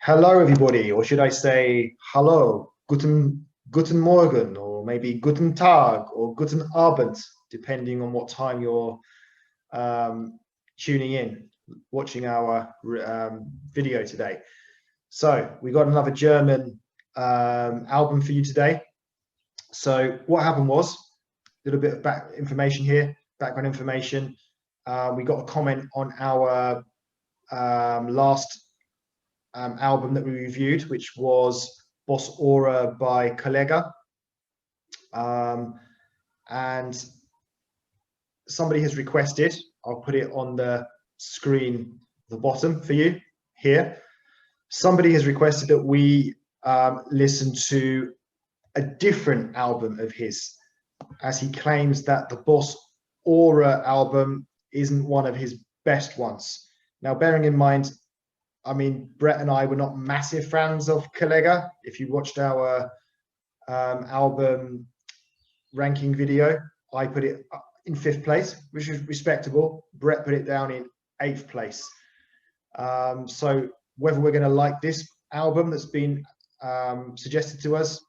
Hello, everybody, or should I say hello, guten Morgen, or maybe guten Tag, or guten Abend, depending on what time you're tuning in, watching our video today. So we got another German album for you today. So what happened was a little bit of background information. We got a comment on our last album that we reviewed, which was Bossaura by Kollegah. And somebody has requested, I'll put it on the screen at the bottom for you here. Somebody has requested that we listen to a different album of his, as he claims that the Bossaura album isn't one of his best ones. Now, bearing in mind, I mean, Brett and I were not massive fans of Kollegah. If you watched our album ranking video, I put it in 5th place, which is respectable. Brett put it down in 8th place. So whether we're going to like this album that's been suggested to us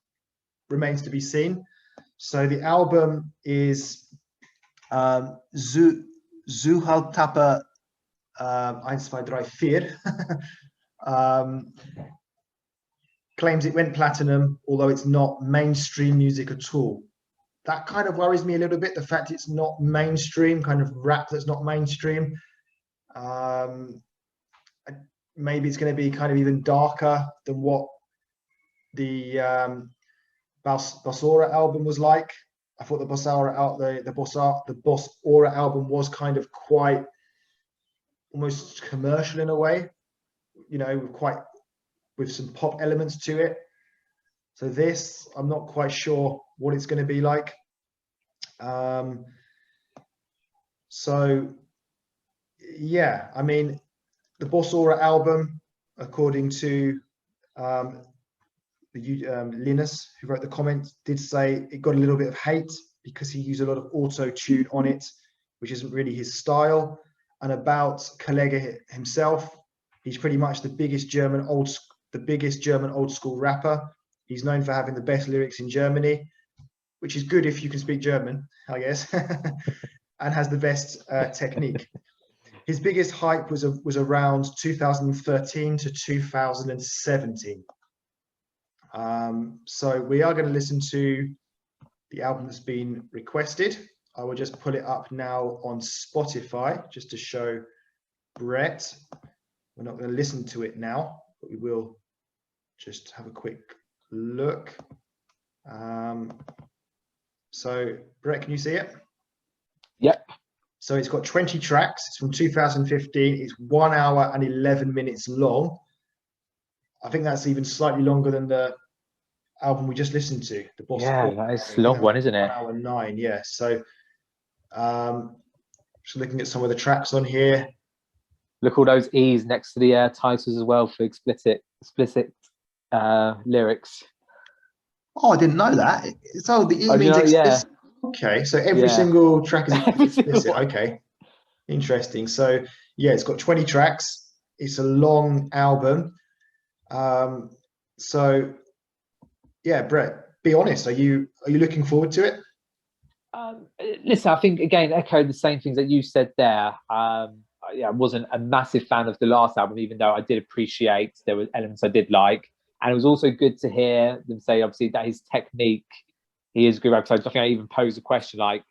remains to be seen. So the album is Zuhältertape 1, 2, 3, 4. Claims it went platinum, although it's not mainstream music at all. That kind of worries me a little bit, the fact it's not mainstream, kind of rap that's not mainstream. Maybe it's going to be kind of even darker than what the Bossaura album was like. I thought the Bossaura album was kind of quite almost commercial in a way, you know, with some pop elements to it. So this, I'm not quite sure what it's going to be like. So yeah, I mean, the Bossaura album, according to Linus, who wrote the comment, did say it got a little bit of hate because he used a lot of auto-tune on it, which isn't really his style. And about Kollegah himself, he's pretty much the biggest German old school rapper. He's known for having the best lyrics in Germany, which is good if you can speak German, I guess, and has the best technique. His biggest hype was around 2013 to 2017. So we are going to listen to the album that's been requested. I will just put it up now on Spotify just to show Brett. We're not going to listen to it now, but we will just have a quick look. So Brett, can you see it? Yep. So it's got 20 tracks. It's from 2015. It's 1 hour and 11 minutes long. I think that's even slightly longer than the album we just listened to. The Boss. Yeah, that is a long one, isn't it? 1 hour 9, yeah. So just looking at some of the tracks on here. Look, all those E's next to the titles as well for explicit lyrics. Oh, I didn't know that. So the E means explicit. Yeah. Okay, so every single track is explicit. Okay, interesting. So yeah, it's got 20 tracks. It's a long album. So yeah, Brett, be honest. Are you looking forward to it? Listen, I think again echoed the same things that you said there. Yeah, I wasn't a massive fan of the last album, even though I did appreciate there were elements I did like, and it was also good to hear them say, obviously, that his technique, he is a good rapper. So I think I even posed a question like,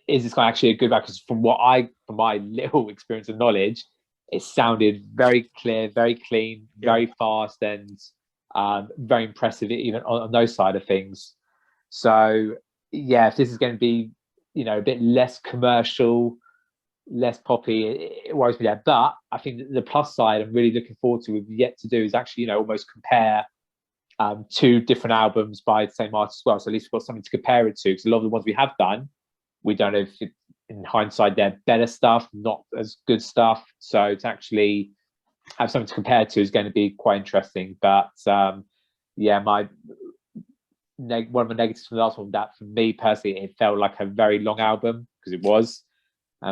is this guy actually a good rapper? Because from my little experience and knowledge, it sounded very clear, very clean, very fast, and very impressive even on those side of things. So yeah, if this is going to be, you know, a bit less commercial, less poppy, it worries me there. But I think the plus side I'm really looking forward to, we've yet to do, is actually, you know, almost compare 2 different albums by the same artist as well. So at least we've got something to compare it to, because a lot of the ones we have done, we don't know if in hindsight they're better stuff, not as good stuff. So to actually have something to compare to is going to be quite interesting. But yeah, one of the negatives from the last one, that for me personally, it felt like a very long album, because it was.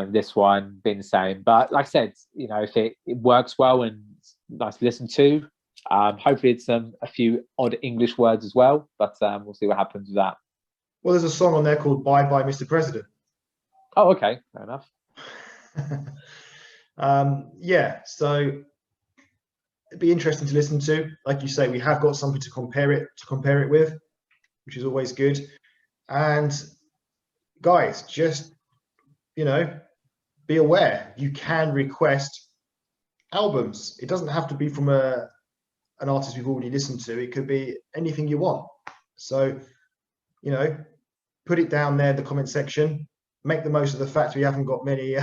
This one being the same. But like I said, you know, if it works well and it's nice to listen to, hopefully it's a few odd English words as well, but we'll see what happens with that. Well, there's a song on there called Bye Bye Mr. President. Oh, okay, fair enough. Yeah, so it'd be interesting to listen to. Like you say, we have got something to compare it with, which is always good. And guys, just, you know, be aware you can request albums. It doesn't have to be from an artist we've already listened to. It could be anything you want. So, you know, put it down there in the comment section. Make the most of the fact we haven't got many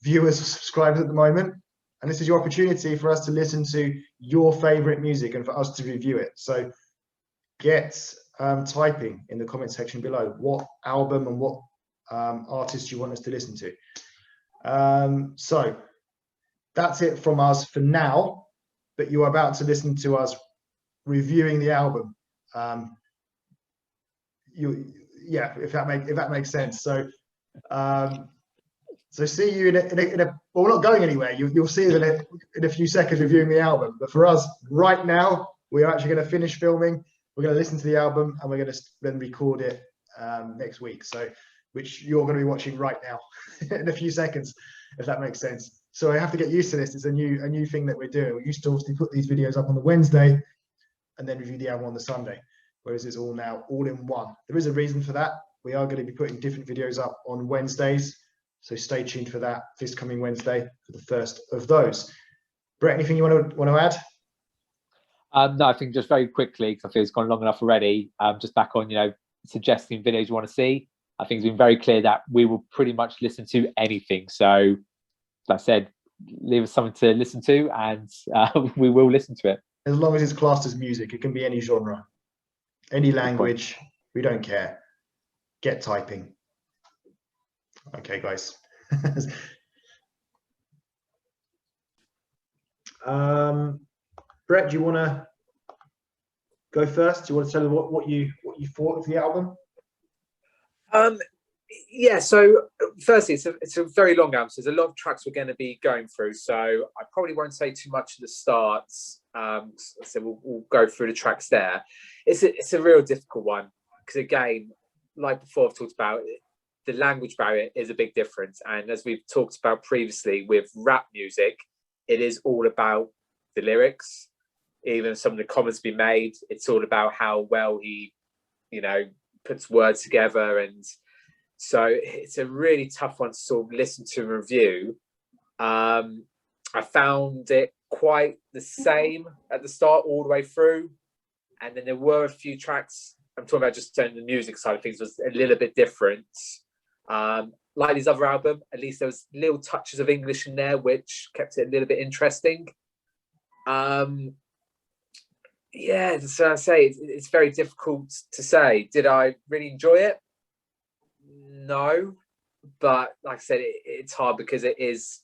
viewers or subscribers at the moment. And this is your opportunity for us to listen to your favorite music and for us to review it. So get typing in the comment section below what album and what artist you want us to listen to. So that's it from us for now, but you're about to listen to us reviewing the album. Yeah, if that makes sense. So so see you in a well, we're not going anywhere. You'll see it in a few seconds reviewing the album. But for us right now, we are actually going to finish filming. We're going to listen to the album and we're going to then record it next week. So, which you're going to be watching right now in a few seconds, if that makes sense. So I have to get used to this. It's a new thing that we're doing. We used to obviously put these videos up on the Wednesday and then review the album on the Sunday, whereas it's all now all in one. There is a reason for that. We are going to be putting different videos up on Wednesdays. So stay tuned for that this coming Wednesday for the first of those. Brett, anything you want to add? No, I think just very quickly, because I feel it's gone long enough already, just back on, you know, suggesting videos you want to see. I think it's been very clear that we will pretty much listen to anything. So, like I said, leave us something to listen to and we will listen to it. As long as it's classed as music, it can be any genre, any language, we don't care. Get typing. Okay, guys. Brett, do you want to go first? Do you want to tell us what you thought of the album? Yeah. So, firstly, it's a very long album. So there's a lot of tracks we're going to be going through. So I probably won't say too much at the start. So we'll go through the tracks there. It's a real difficult one because, again, like before I've talked about, the language barrier is a big difference. And as we've talked about previously with rap music, it is all about the lyrics. Even some of the comments be made, it's all about how well he, you know, puts words together. And so it's a really tough one to sort of listen to and review. I found it quite the same at the start all the way through. And then there were a few tracks, I'm talking about just the music side of things, was a little bit different. Like his other album, at least there was little touches of English in there, which kept it a little bit interesting. Yeah, so I say it's very difficult to say. Did I really enjoy it? No, but like I said, it's hard because it is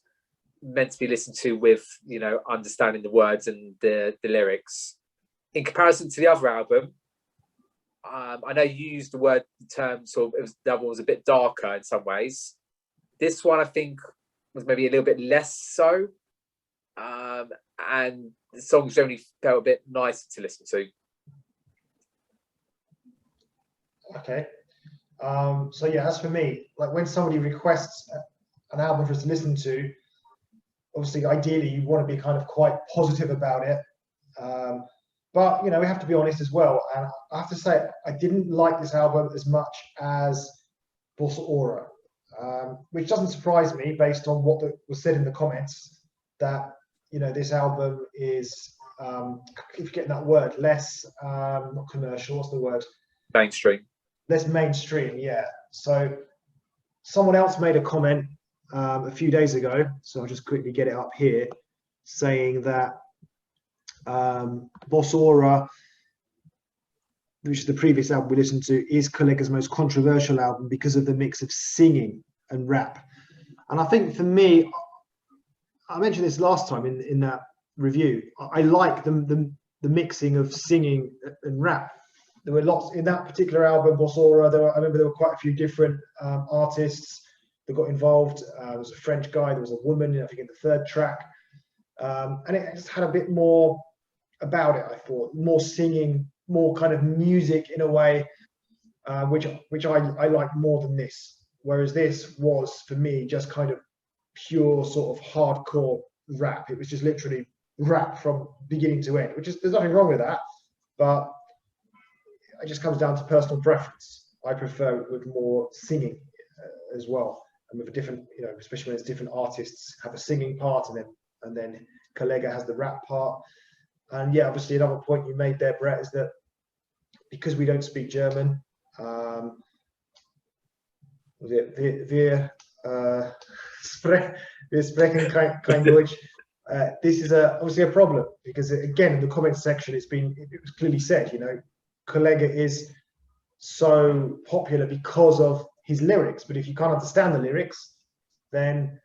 meant to be listened to with, you know, understanding the words and the lyrics. In comparison to the other album, I know you used the term sort of, the other one was a bit darker in some ways. This one I think was maybe a little bit less so, and the songs generally felt a bit nicer to listen to. Okay. So yeah, as for me, like when somebody requests an album for us to listen to, obviously ideally you want to be kind of quite positive about it. But, you know, we have to be honest as well. And I have to say, I didn't like this album as much as Bossaura, which doesn't surprise me based on what was said in the comments, that, you know, this album is, keep forgetting that word, less, not commercial, what's the word? Mainstream. Less mainstream, yeah. So someone else made a comment a few days ago, so I'll just quickly get it up here, saying that Bossaura, which is the previous album we listened to, is Kollegah's most controversial album because of the mix of singing and rap. And I think for me, I mentioned this last time in that review, I like the mixing of singing and rap. There were lots in that particular album, Bossaura. I remember there were quite a few different artists. that got involved. There was a French guy, there was a woman, I think, in the third track. And it just had a bit more about it, I thought. More singing, more kind of music in a way, which I like more than this. Whereas this was, for me, just kind of pure sort of hardcore rap. It was just literally rap from beginning to end, which is, there's nothing wrong with that, but it just comes down to personal preference. I prefer it with more singing as well, and with a different, you know, especially when it's different artists have a singing part, and then Kollegah has the rap part. And yeah, obviously another point you made there, Brett, is that because we don't speak German, wir sprechen kein Deutsch. This is obviously a problem, because again, in the comments section, it was clearly said, you know, Kollegah is so popular because of his lyrics, but if you can't understand the lyrics, then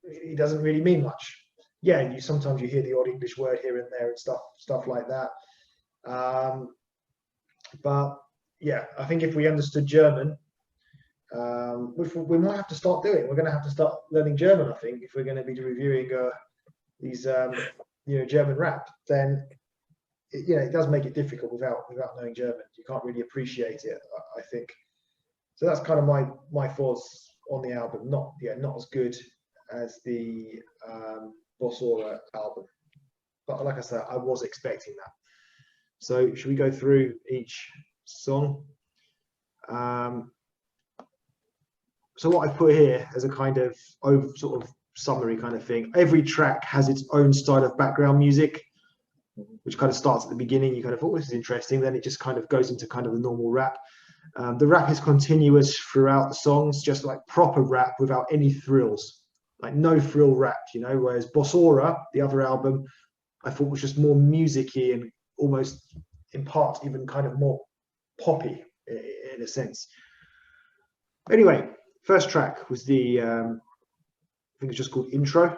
it doesn't really mean much. Yeah, sometimes you hear the odd English word here and there and stuff like that. But yeah, I think if we understood German, we might have to start doing it. We're going to have to start learning German, I think, if we're going to be reviewing these you know, German rap. Then it does make it difficult without knowing German. You can't really appreciate it, I think. So that's kind of my thoughts on the album. Not as good as the Bossaura album, but like I said, I was expecting that. So should we go through each song? So what I put here as a kind of sort of summary kind of thing. Every track has its own style of background music, which kind of starts at the beginning. You kind of, oh, this is interesting. Then it just kind of goes into kind of the normal rap. The rap is continuous throughout the songs, just like proper rap without any thrills, like no frill rap, you know. Whereas Bossaura, the other album, I thought was just more musicy and almost in part even kind of more poppy in a sense. Anyway, first track was the, I think it's just called Intro.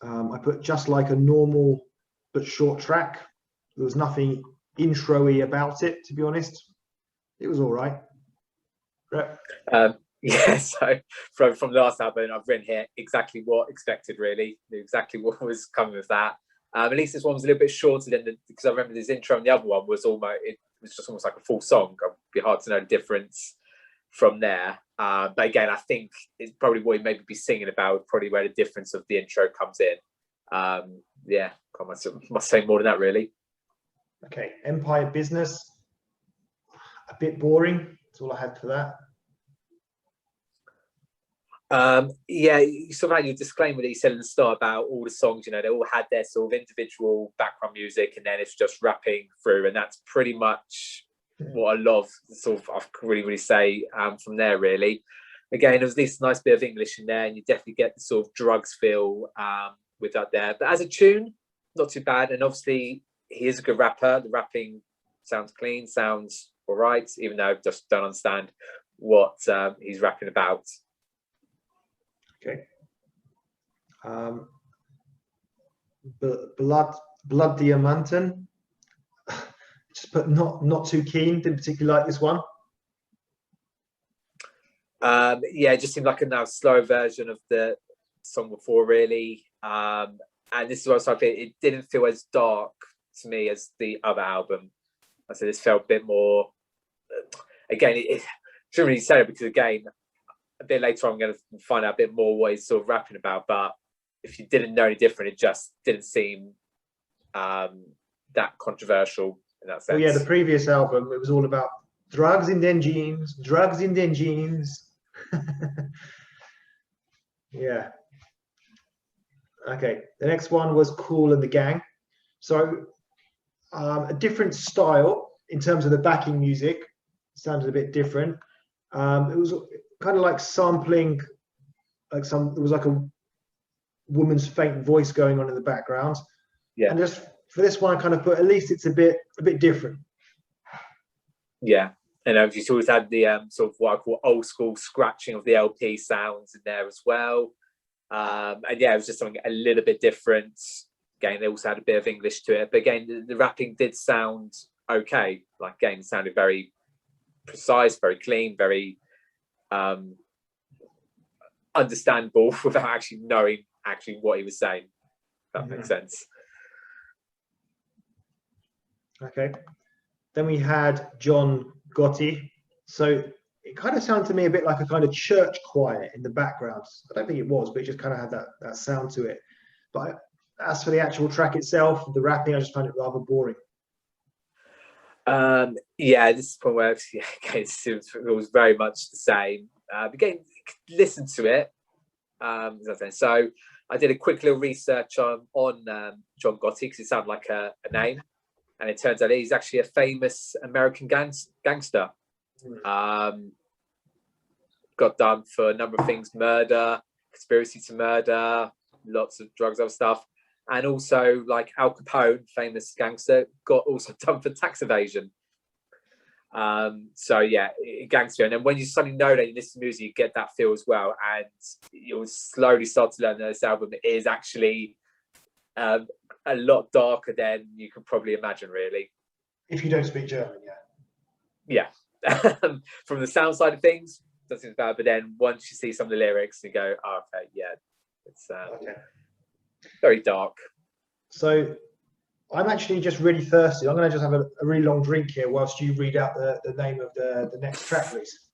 I put just like a normal but short track. There was nothing intro-y about it, to be honest. It was all right. Yeah, so from the last album, I've written here exactly what expected, really. Knew exactly what was coming with that. At least this one was a little bit shorter because I remember this intro and the other one was just almost like a full song. It'd be hard to know the difference from there. But again, I think it's probably what he maybe be singing about, probably where the difference of the intro comes in. Yeah, can't must say more than that, really. Okay, Empire Business. A bit boring. That's all I had for that. Yeah, you sort of had your disclaimer that you said at the start about all the songs, you know, they all had their sort of individual background music, and then it's just rapping through, and that's pretty much what I love. Sort of, I can really say from there, really. Again, there was this nice bit of English in there, and you definitely get the sort of drugs feel with that there. But as a tune, not too bad. And obviously, he is a good rapper. The rapping sounds clean, sounds all right, even though I just don't understand what he's rapping about. Okay. Blood Diamanten. Just put not too keen. Didn't particularly like this one. Yeah, it just seemed like a now slow version of the song before, really. And this is what I think, it didn't feel as dark to me as the other album. I said this felt a bit more. Again, it shouldn't really say it because again, a bit later on, I'm going to find out a bit more what he's sort of rapping about. But if you didn't know any different, it just didn't seem that controversial in that sense. Well, yeah, the previous album, it was all about drugs in den jeans, drugs in den jeans. Yeah. Okay, the next one was Kool and the Gang. So a different style in terms of the backing music. Sounded a bit different. It was kind of like sampling, like there was like a woman's faint voice going on in the background. Yeah. And just for this one, I kind of put, at least it's a bit different. Yeah. And you always had the sort of what I call old school scratching of the LP sounds in there as well. And yeah, it was just something a little bit different. Again, they also had a bit of English to it. But again, the rapping did sound okay. Like, again, it sounded very precise, very clean, very understandable without actually knowing what he was saying. If that makes sense. Okay. Then we had John Gotti. So it kind of sounded to me a bit like a kind of church choir in the background. I don't think it was, but it just kind of had that sound to it. But as for the actual track itself, the rapping, I just found it rather boring. Yeah, this is the point where again, it was very much the same. Again, listen to it. So I did a quick little research on John Gotti because it sounded like a name, and it turns out he's actually a famous American gangster. Got done for a number of things: murder, conspiracy to murder, lots of drugs, other stuff, and also like Al Capone, famous gangster, got also done for tax evasion. So yeah, gangster. And then when you suddenly know that you listen to music, you get that feel as well, and you'll slowly start to learn that this album is actually a lot darker than you can probably imagine, really. If you don't speak German, yeah. From the sound side of things, doesn't seem bad, but then once you see some of the lyrics, you go, oh, okay, yeah, it's very dark. So I'm actually just really thirsty. I'm going to just have a really long drink here whilst you read out the name of the next track, please.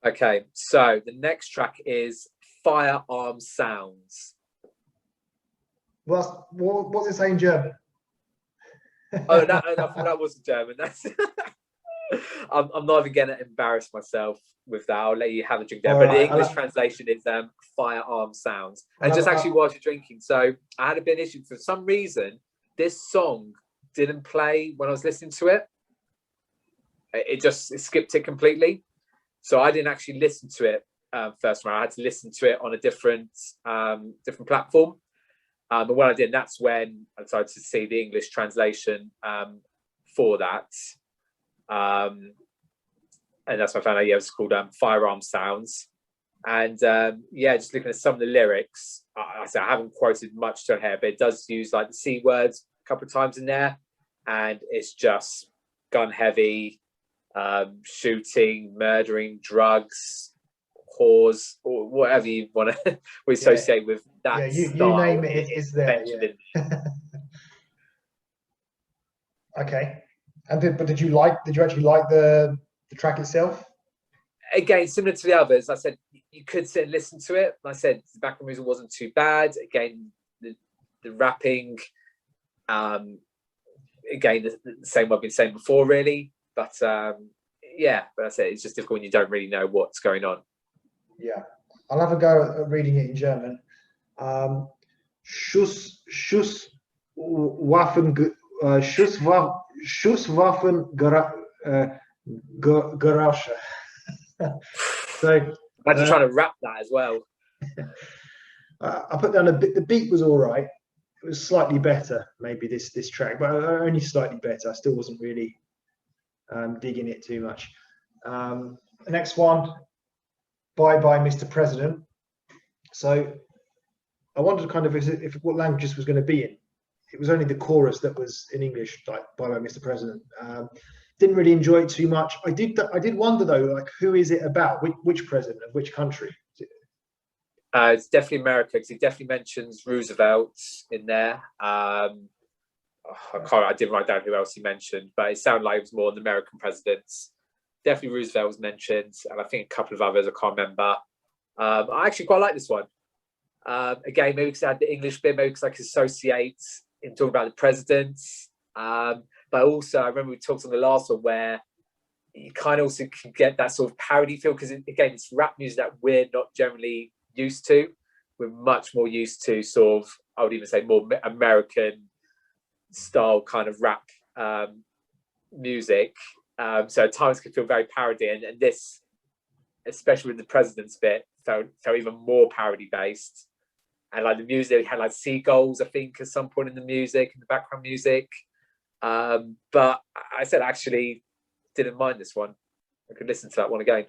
Okay, so the next track is Firearm Sounds. Well, what's it say in German? Oh, that wasn't German. That's I'm not even going to embarrass myself with that. I'll let you have a drink there. But the English translation is Firearm Sounds. And just actually while you're drinking, so I had a bit of issue. For some reason, this song didn't play when I was listening to it. It skipped it completely. So I didn't actually listen to it first round. I had to listen to it on a different platform. But when I did, that's when I decided to see the English translation for that. And that's when I found out, it was called Firearm Sounds. And just looking at some of the lyrics, I haven't quoted much to here, but it does use like the C words a couple of times in there. And it's just gun heavy, shooting, murdering, drugs, whores, or whatever you want to associate with that. Yeah, you name it, it is there. Yeah. Okay. And did you actually like the track itself? Again, similar to the others, I said you could sit and listen to it. I said the background music wasn't too bad. Again, the rapping, again, the same what I've been saying before, really. But but I said it's just difficult when you don't really know what's going on. Yeah, I'll have a go at reading it in German. Schusswaffengeräusche. So imagine trying to rap that as well. I put down the beat was all right. It was slightly better, maybe this track, but only slightly better. I still wasn't really digging it too much. The next one, Bye Bye Mr. President. So I wondered kind of if what language this was going to be in. It was only the chorus that was in English, like Bye Bye Mr. President. Didn't really enjoy it too much. I did wonder though, like, who is it about? Which president of which country? It's definitely America, because he definitely mentions Roosevelt in there. I didn't write down who else he mentioned, but it sounded like it was more the American presidents. Definitely Roosevelt was mentioned, and I think a couple of others I can't remember. I actually quite like this one. Again, maybe because I had the English bit, maybe because I could associate him talking about the presidents. But also, I remember we talked on the last one where you kind of also can get that sort of parody feel, because again, it's rap music that we're not generally used to. We're much more used to sort of, I would even say, more American style kind of rap music. So at times can feel very parody, and this, especially with the president's bit, felt even more parody based. And like the music had like seagulls, I think, at some point in the music, in the background music. But I said I actually didn't mind this one. I could listen to that one again.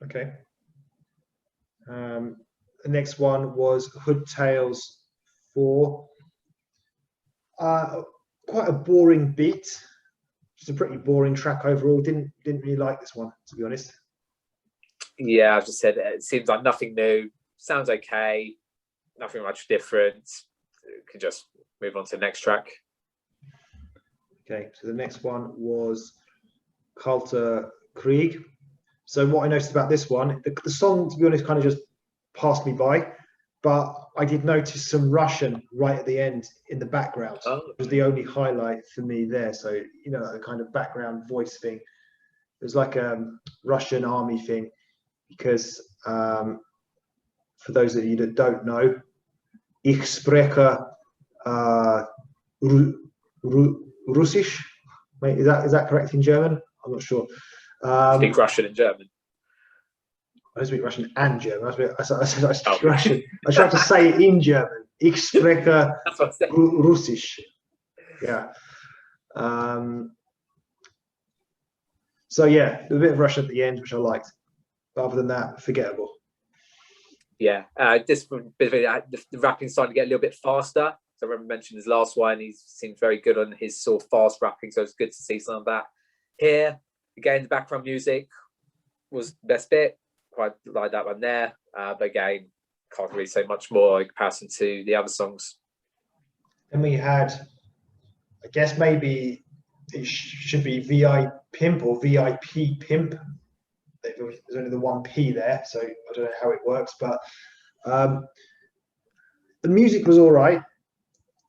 Okay. The next one was Hood Tales 4. Quite a boring beat. Just a pretty boring track overall. Didn't really like this one, to be honest. Yeah, I've just said it seems like nothing new. Sounds okay. Nothing much different. Could just move on to the next track. Okay, so the next one was Kalter Krieg. So what I noticed about this one, the song, to be honest, kind of just passed me by, but I did notice some Russian right at the end in the background. Oh. It was the only highlight for me there. So, you know, a kind of background voice thing. It was like a Russian army thing, because for those of you that don't know, ich spreche Russisch. Mate, is that correct in German? I'm not sure. Speak Russian and German. I speak Russian and German. I speak Russian. I tried to say it in German. Ich spreche Russisch. Yeah. So yeah, a bit of Russian at the end, which I liked. But other than that, forgettable. Yeah, this the rapping started to get a little bit faster. So I remember mentioning his last one. He seemed very good on his sort of fast rapping. So it's good to see some of that here. Again, the background music was the best bit. Quite like that one there. But again, can't really say much more in comparison to the other songs. Then we had, I guess maybe it should be VI Pimp or VIP Pimp. There's only the one P there, so I don't know how it works, but the music was all right.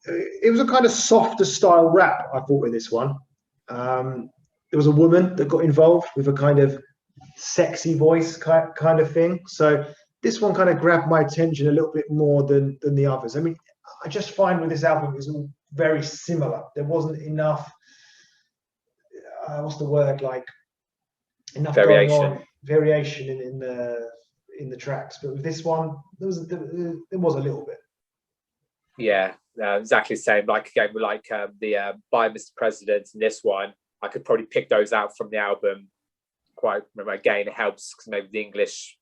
It was a kind of softer style rap, I thought, with this one. There was a woman that got involved with a kind of sexy voice kind of thing. So this one kind of grabbed my attention a little bit more than the others. I mean, I just find with this album, it was all very similar. There wasn't enough, what's the word, like, enough variation in the tracks. But with this one, there was a little bit. Yeah, exactly the same. Like again, like the By Mr. President and this one, I could probably pick those out from the album. Quite remember again, it helps because maybe the English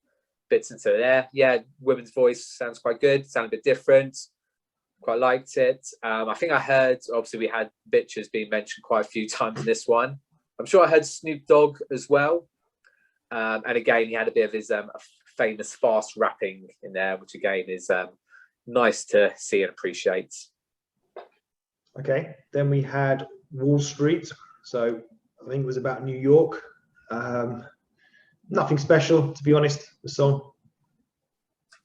bits into there. Yeah, women's voice sounds quite good. Sound a bit different. Quite liked it. I think I heard, obviously we had bitches being mentioned quite a few times in this one. I'm sure I heard Snoop Dogg as well. And again, he had a bit of his famous fast rapping in there, which again is nice to see and appreciate. Okay, then we had Wall Street. So I think it was about New York. Nothing special, to be honest, the song.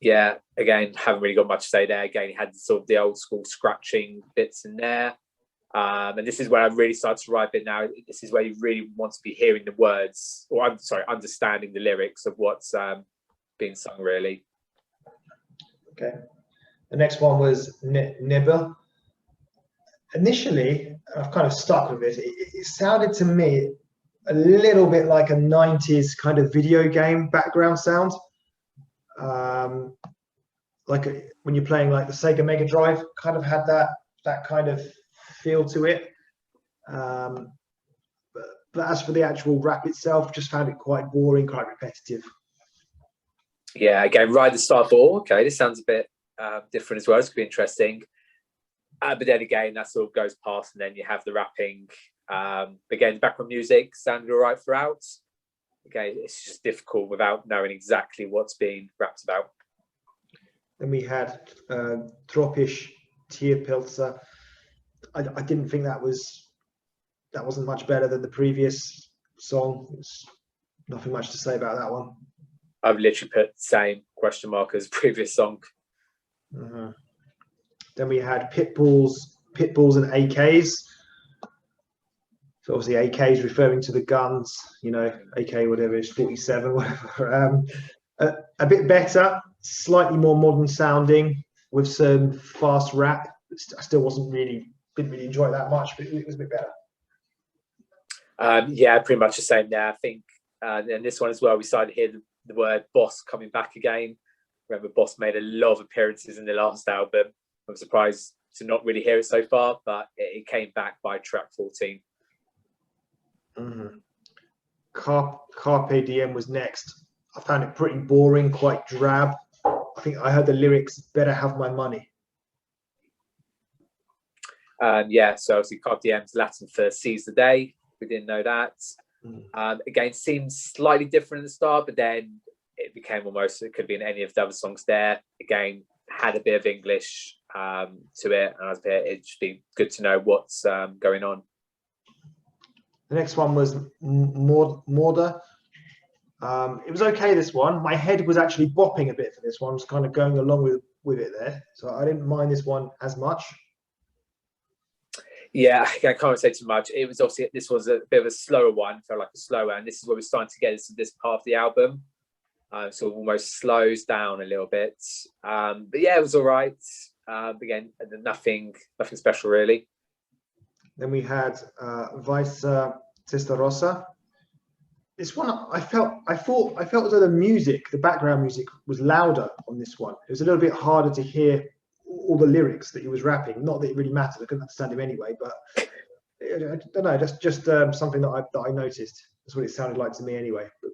Yeah, again, haven't really got much to say there. Again, he had sort of the old school scratching bits in there. And this is where I really started to write it now. This is where you really want to be hearing the words, or I'm sorry, understanding the lyrics of what's being sung, really. Okay. The next one was Nibble. Initially, I've kind of stuck with it. It sounded to me a little bit like a 90s kind of video game background sound. Like when you're playing like the Sega Mega Drive, kind of had that kind of feel to it. But as for the actual rap itself, just found it quite boring, quite repetitive. Yeah, again, right at the start, thought, okay, this sounds a bit different as well. It's going to be interesting. But then again, that sort of goes past, and then you have the rapping. Again, the background music sounded all right throughout. Okay, it's just difficult without knowing exactly what's being rapped about. Then we had Tropisch Tierpilzer. I didn't think that wasn't much better than the previous song. There's nothing much to say about that one. I've literally put the same question mark as previous song. Uh-huh. Then we had Pitbulls and AKs. So obviously AKs referring to the guns, you know, AK whatever it's 47, whatever. A bit better, slightly more modern sounding with some fast rap. I still didn't really enjoy it that much, but it was a bit better. Yeah, pretty much the same there. I think, and this one as well, we started to hear the word boss coming back again. Remember, Boss made a lot of appearances in the last album. I'm surprised to not really hear it so far, but it came back by track 14. Mm-hmm. Carpe Diem was next. I found it pretty boring, quite drab. I think I heard the lyrics, better have my money. Yeah, so obviously Carpe Diem's Latin for seize the day. We didn't know that. Again, seems slightly different at the start, but then it became almost, it could have been any of the other songs there. Again, had a bit of English to it, and I was it'd just be good to know what's going on. The next one was Morda. It was okay, this one. My head was actually bopping a bit for this one. I was kind of going along with it there. So I didn't mind this one as much. Yeah, I can't say too much. It was obviously, this was a bit of a slower one, felt like a slower, and this is where we're starting to get into this part of the album. So almost slows down a little bit. But yeah, it was all right. Again, nothing special really. Then we had Vicerosa. This one, I thought as though the background music was louder on this one. It was a little bit harder to hear all the lyrics that he was rapping. Not that it really mattered. I couldn't understand him anyway, but I don't know. That's just something that I noticed. That's what it sounded like to me anyway. But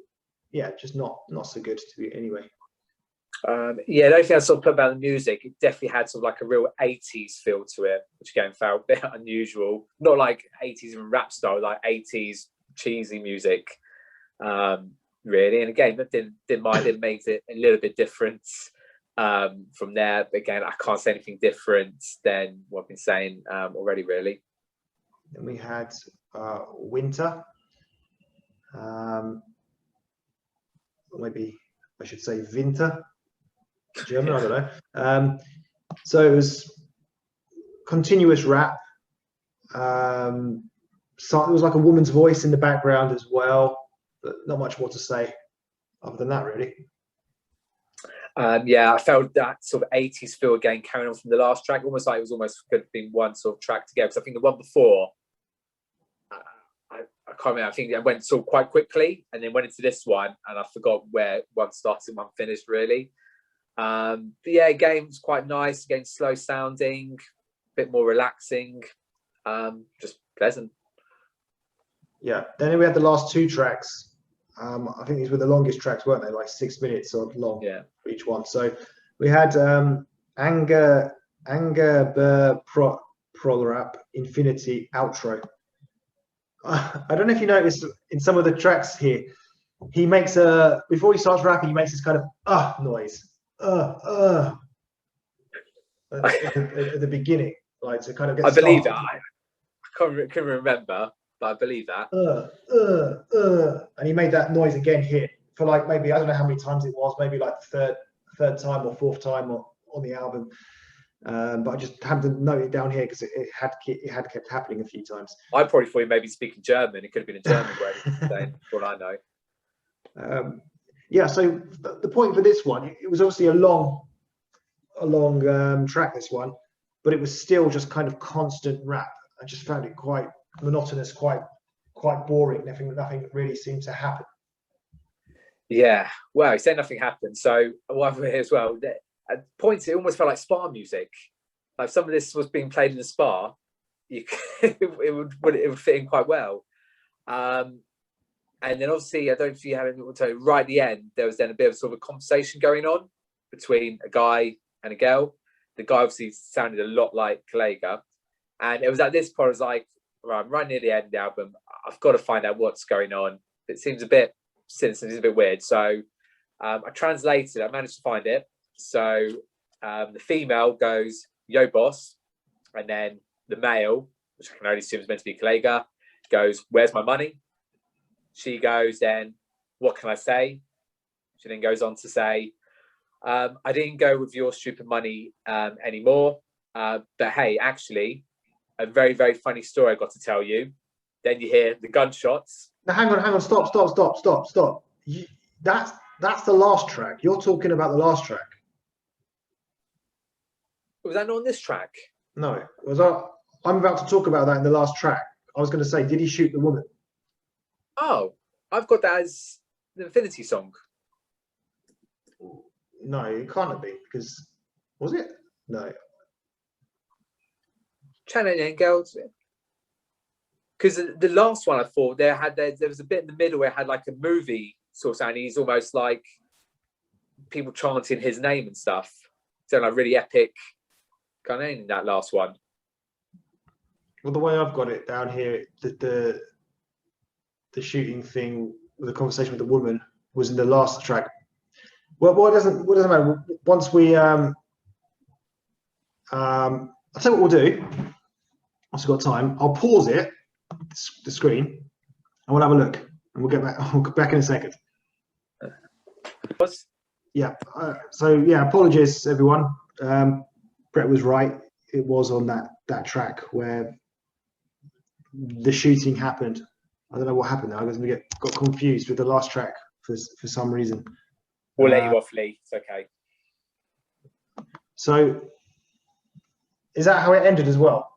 yeah, just not so good to me anyway. Yeah, the only thing I sort of put about the music, it definitely had sort of like a real 80s feel to it, which again felt a bit unusual. Not like 80s and rap style, like 80s cheesy music, really. And again, that didn't mind. It makes it a little bit different from there. But again, I can't say anything different than what I've been saying already, really. Then we had Winter. Maybe I should say Winter. German, I don't know. So it was continuous rap. So it was like a woman's voice in the background as well, but not much more to say other than that, really. Yeah, I felt that sort of 80s feel again carrying on from the last track, almost like it was almost could have been one sort of track together. Because I think the one before, I can't remember, I think it went sort of quite quickly and then went into this one and I forgot where one started and one finished, really. But yeah, again, it's quite nice, again, slow sounding, a bit more relaxing, just pleasant. Yeah, then we had the last two tracks. I think these were the longest tracks, weren't they? Like 6 minutes or long, yeah, for each one. So we had Anger Prol Rap Infinity Outro. I don't know if you noticed in some of the tracks here, he makes before he starts rapping, he makes this kind of noise. At the beginning, like to kind of get. I believe that. I can't remember, but I believe that. And he made that noise again here for like maybe, I don't know how many times it was, maybe like the third time or fourth time on the album. But I just happened to note it down here because it had kept happening a few times. I probably thought he maybe speaking German. It could have been a German word saying, for all I know. Yeah, so the point for this one, it was obviously a long track, this one, but it was still just kind of constant rap. I just found it quite monotonous, quite boring. Nothing really seemed to happen. Yeah, well, he said nothing happened. So what I've heard as well, at points it almost felt like spa music. Like some of this was being played in the spa, it would fit in quite well. And then obviously, I don't know if you have anything to tell you, right at the end, there was then a bit of sort of a conversation going on between a guy and a girl. The guy obviously sounded a lot like Kollegah. And it was at this point, I was like, right, I'm right near the end of the album. I've got to find out what's going on. It seems a bit sinister, it's a bit weird. So I translated, I managed to find it. So the female goes, yo, boss. And then the male, which I can only assume is meant to be Kollegah, goes, where's my money? She goes, then, what can I say? She then goes on to say, I didn't go with your stupid money anymore. But hey, actually, a very, very funny story I got to tell you. Then you hear the gunshots. Now, hang on, stop. That's the last track. You're talking about the last track. Was that not on this track? No, I'm about to talk about that in the last track. I was going to say, did he shoot the woman? Oh, I've got that as the Infinity song. No, it can't be, because was it? No. Channel and girls. Because the last one I thought there was a bit in the middle where it had like a movie sort of sound. He's almost like people chanting his name and stuff. So like really epic kind of in that last one. Well, the way I've got it down here, the shooting thing, the conversation with the woman was in the last track. Well, what doesn't matter. Once we I'll tell you what we'll do. Once we've got time, I'll pause it, the screen, and we'll have a look, and we'll get back. I'll get back in a second. Yeah. So yeah, apologies everyone. Brett was right. It was on that track where the shooting happened. I don't know what happened there. I was gonna got confused with the last track for some reason. We'll let you off, Lee. It's okay. So is that how it ended as well?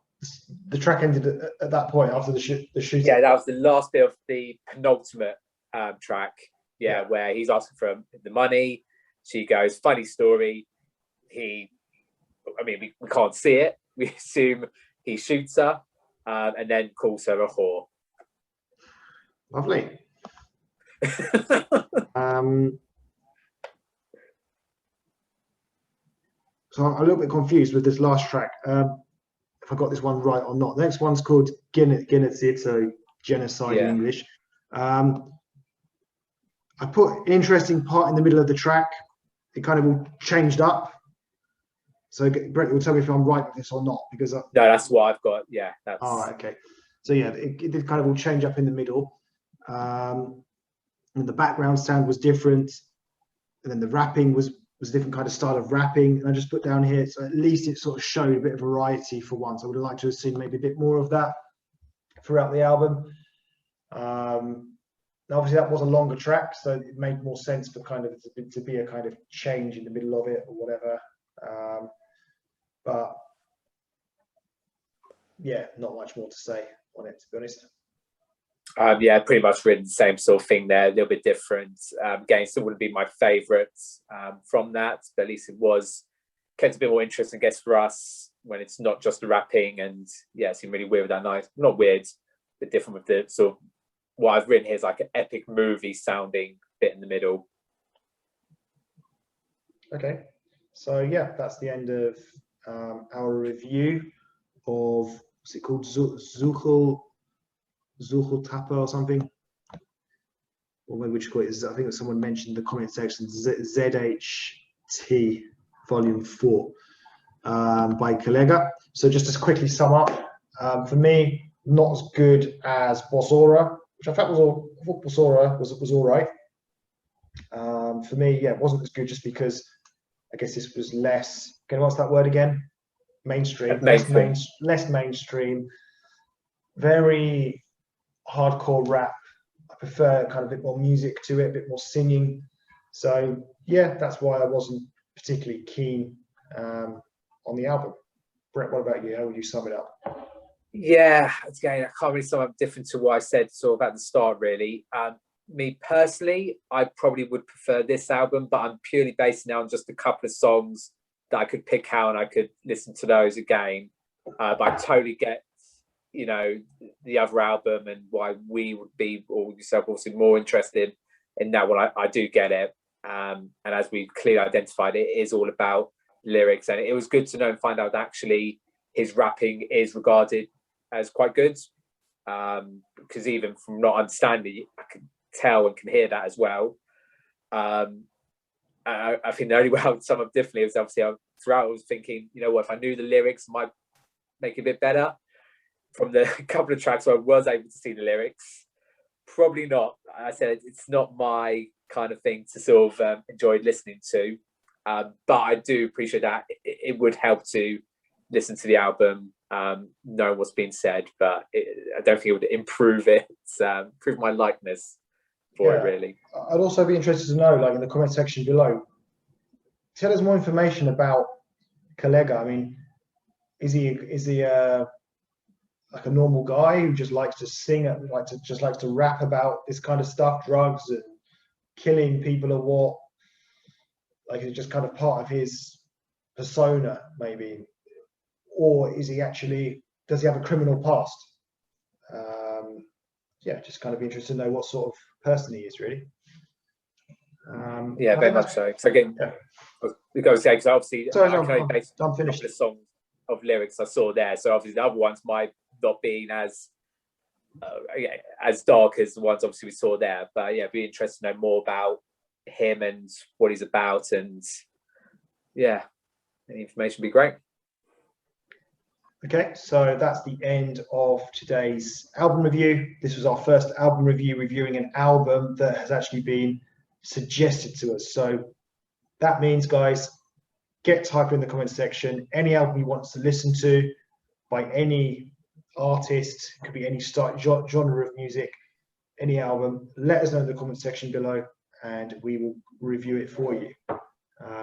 The track ended at that point after the shooting. Yeah, that was the last bit of the penultimate track. Yeah, where he's asking for the money. She goes, funny story. We can't see it. We assume he shoots her and then calls her a whore. Lovely. So I'm a little bit confused with this last track. If I got this one right or not. The next one's called Genocide, so genocide in English. I put an interesting part in the middle of the track. It kind of all changed up. So Brett will tell me if I'm right with this or not, because no, that's what I've got. Yeah, that's all right. Okay. So yeah, it did kind of all change up in the middle. And the background sound was different, and then the rapping was a different kind of style of rapping. And I just put down here, so at least it sort of showed a bit of variety for once. I would have liked to have seen maybe a bit more of that throughout the album. Obviously that was a longer track, so it made more sense for kind of to be a kind of change in the middle of it or whatever. But yeah, not much more to say on it, to be honest. Yeah, pretty much written the same sort of thing there, a little bit different. Again, still wouldn't be my favourite from that, but at least it was kept a bit more interesting, I guess, for us when it's not just the rapping. And yeah, it seemed really weird with that night. Not weird, but different with the sort of what I've written here is like an epic movie sounding bit in the middle. Okay, so yeah, that's the end of our review of, what's it called, Zuhältertape or something, or maybe we should call it, I think someone mentioned in the comment section, ZHT Volume 4 by Kollegah. So just to quickly sum up, for me, not as good as Bossaura, which I thought Bossaura was all right. For me, yeah, it wasn't as good just because I guess this was less, what's that word again? Mainstream. Less mainstream, very hardcore rap. I prefer kind of a bit more music to it, a bit more singing. So yeah, that's why I wasn't particularly keen on the album. Brett, what about you? How would you sum it up? Yeah, again, I can't really sum up different to what I said sort of at the start, really. Me personally, I probably would prefer this album, but I'm purely basing it on just a couple of songs that I could pick out and I could listen to those again. But I totally get, the other album and why we would be, or yourself, obviously more interested in that one. I do get it. And as we clearly identified, it is all about lyrics. And it was good to know and find out that actually his rapping is regarded as quite good. Because even from not understanding, I can tell and can hear that as well. I think the only way I would sum up differently was obviously throughout I was thinking, if I knew the lyrics, I might make it a bit better. From the couple of tracks where I was able to see the lyrics, probably not. I said it's not my kind of thing to sort of enjoy listening to, but I do appreciate that it would help to listen to the album, know what's being said, but I don't think it would improve it, improve my likeness for it, really. I'd also be interested to know, like in the comment section below, tell us more information about Kollegah. I mean, is he like a normal guy who just likes to sing, just likes to rap about this kind of stuff, drugs and killing people, or what? Like, it's just kind of part of his persona, maybe, or is he actually? Does he have a criminal past? Yeah, just kind of be interested to know what sort of person he is, really. Yeah, very much so. So again, because obviously I'm finished. The songs of lyrics I saw there, so obviously the other ones might not be as dark as the ones obviously we saw there. But yeah, it'd be interesting to know more about him and what he's about, and yeah, any information would be great. Okay, so that's the end of today's album review. This was our first album review, reviewing an album that has actually been suggested to us. So that means, guys, get type in the comment section any album you want us to listen to by any artist, could be any genre of music, any album. Let us know in the comment section below and we will review it for you.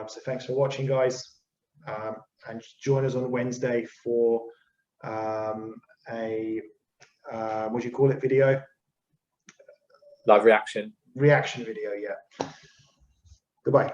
So thanks for watching, guys. And join us on Wednesday for a what do you call it, video? Live reaction Reaction video, yeah. Goodbye.